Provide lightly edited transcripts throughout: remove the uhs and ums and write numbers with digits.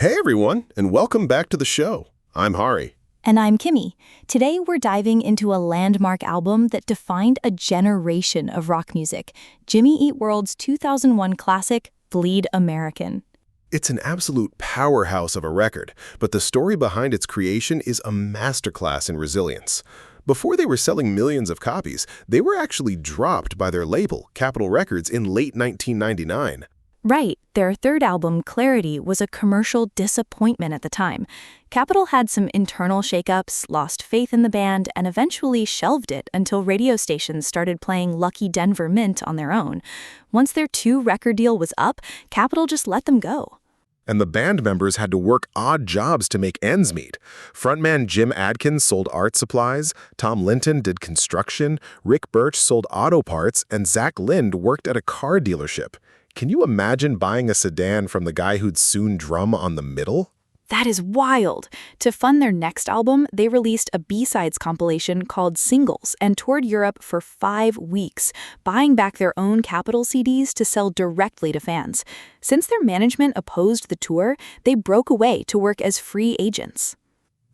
Hey everyone, and welcome back to the show. I'm Hari. And I'm Kimi. Today we're diving into a landmark album that defined a generation of rock music, Jimmy Eat World's 2001 classic, Bleed American. It's an absolute powerhouse of a record, but the story behind its creation is a masterclass in resilience. Before they were selling millions of copies, they were actually dropped by their label, Capitol Records, in late 1999. Right, their third album, Clarity, was a commercial disappointment at the time. Capitol had some internal shakeups, lost faith in the band, and eventually shelved it until radio stations started playing Lucky Denver Mint on their own. Once their two-record deal was up, Capitol just let them go. And the band members had to work odd jobs to make ends meet. Frontman Jim Adkins sold art supplies, Tom Linton did construction, Rick Birch sold auto parts, and Zach Lind worked at a car dealership. Can you imagine buying a sedan from the guy who'd soon drum on the middle? That is wild. To fund their next album, they released a B-sides compilation called Singles and toured Europe for 5 weeks, buying back their own Capitol CDs to sell directly to fans. Since their management opposed the tour, they broke away to work as free agents.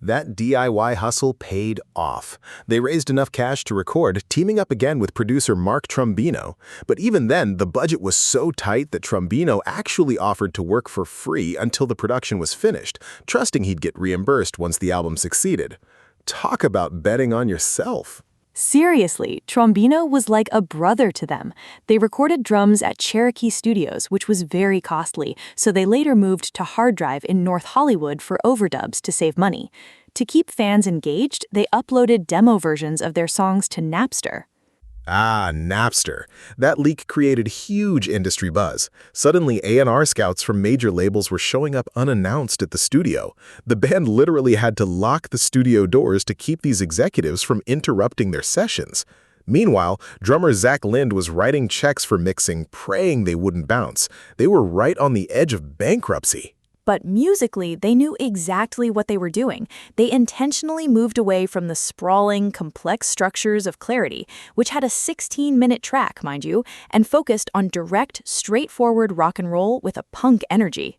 That DIY hustle paid off. They raised enough cash to record, teaming up again with producer Mark Trombino. But even then, the budget was so tight that Trombino actually offered to work for free until the production was finished, trusting he'd get reimbursed once the album succeeded. Talk about betting on yourself. Seriously, Trombino was like a brother to them. They recorded drums at Cherokee Studios, which was very costly, so they later moved to Hard Drive in North Hollywood for overdubs to save money. To keep fans engaged, they uploaded demo versions of their songs to Napster. Ah, Napster. That leak created huge industry buzz. Suddenly, A&R scouts from major labels were showing up unannounced at the studio. The band literally had to lock the studio doors to keep these executives from interrupting their sessions. Meanwhile, drummer Zach Lind was writing checks for mixing, praying they wouldn't bounce. They were right on the edge of bankruptcy. But musically, they knew exactly what they were doing. They intentionally moved away from the sprawling, complex structures of Clarity, which had a 16-minute track, mind you, and focused on direct, straightforward rock and roll with a punk energy.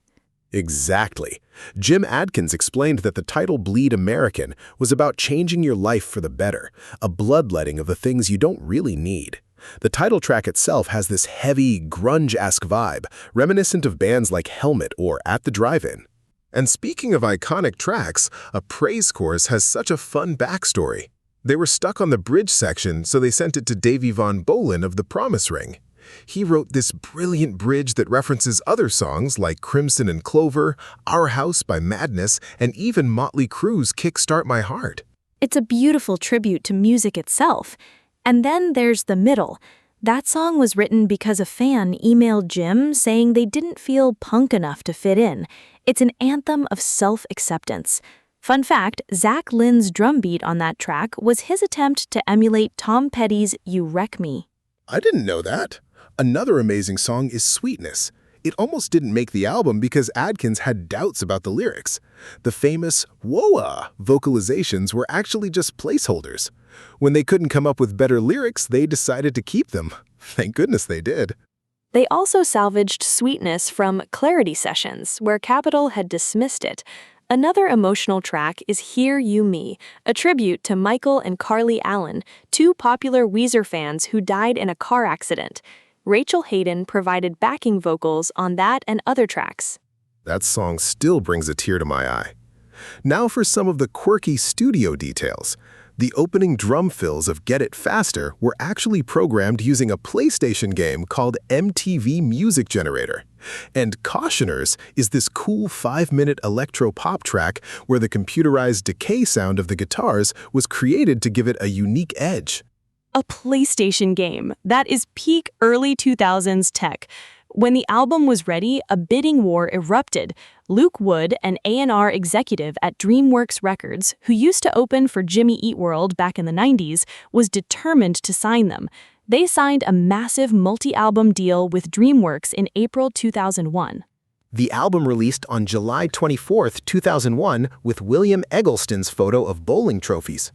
Exactly. Jim Adkins explained that the title Bleed American was about changing your life for the better, a bloodletting of the things you don't really need. The title track itself has this heavy, grunge-esque vibe, reminiscent of bands like Helmet or At the Drive-In. And speaking of iconic tracks, a praise chorus has such a fun backstory. They were stuck on the bridge section, so they sent it to Davey Von Bohlen of The Promise Ring. He wrote this brilliant bridge that references other songs like Crimson and Clover, Our House by Madness, and even Motley Crue's Kickstart My Heart. It's a beautiful tribute to music itself. And then there's the middle. That song was written because a fan emailed Jim saying they didn't feel punk enough to fit in. It's an anthem of self-acceptance. Fun fact, Zach Lind's drum beat on that track was his attempt to emulate Tom Petty's You Wreck Me. I didn't know that. Another amazing song is Sweetness. It almost didn't make the album because Adkins had doubts about the lyrics. The famous whoa-ah vocalizations were actually just placeholders. When they couldn't come up with better lyrics, they decided to keep them. Thank goodness they did. They also salvaged Sweetness from Clarity sessions, where Capitol had dismissed it. Another emotional track is Hear You Me, a tribute to Michael and Carly Allen, two popular Weezer fans who died in a car accident. Rachel Hayden provided backing vocals on that and other tracks. That song still brings a tear to my eye. Now for some of the quirky studio details. The opening drum fills of Get It Faster were actually programmed using a PlayStation game called MTV Music Generator. And Cautioners is this cool 5-minute electro-pop track where the computerized decay sound of the guitars was created to give it a unique edge. A PlayStation game. That is peak early 2000s tech. When the album was ready, a bidding war erupted. Luke Wood, an A&R executive at DreamWorks Records, who used to open for Jimmy Eat World back in the 90s, was determined to sign them. They signed a massive multi-album deal with DreamWorks in April 2001. The album released on July 24, 2001, with William Eggleston's photo of bowling trophies.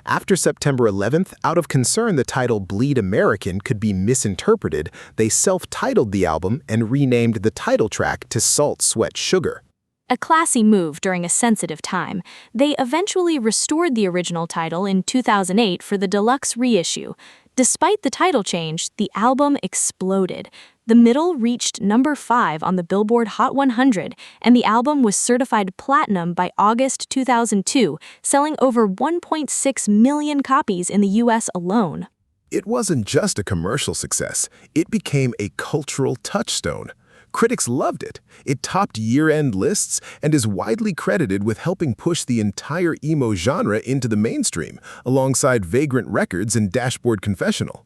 After September 11th, out of concern the title Bleed American could be misinterpreted, they self-titled the album and renamed the title track to Salt, Sweat, Sugar. A classy move during a sensitive time, they eventually restored the original title in 2008 for the deluxe reissue. Despite the title change, the album exploded. The middle reached number 5 on the Billboard Hot 100, and the album was certified platinum by August 2002, selling over 1.6 million copies in the US alone. It wasn't just a commercial success, it became a cultural touchstone. Critics loved it. It topped year-end lists and is widely credited with helping push the entire emo genre into the mainstream, alongside Vagrant Records and Dashboard Confessional.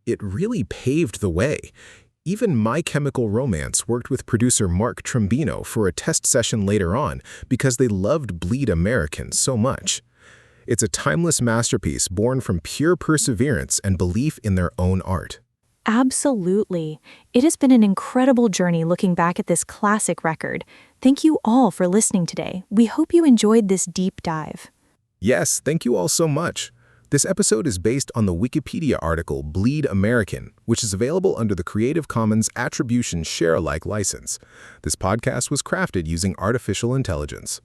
It really paved the way. Even My Chemical Romance worked with producer Mark Trombino for a test session later on because they loved Bleed American so much. It's a timeless masterpiece born from pure perseverance and belief in their own art. Absolutely. It has been an incredible journey looking back at this classic record. Thank you all for listening today. We hope you enjoyed this deep dive. Yes, thank you all so much. This episode is based on the Wikipedia article Bleed American, which is available under the Creative Commons Attribution Share-alike license. This podcast was crafted using artificial intelligence.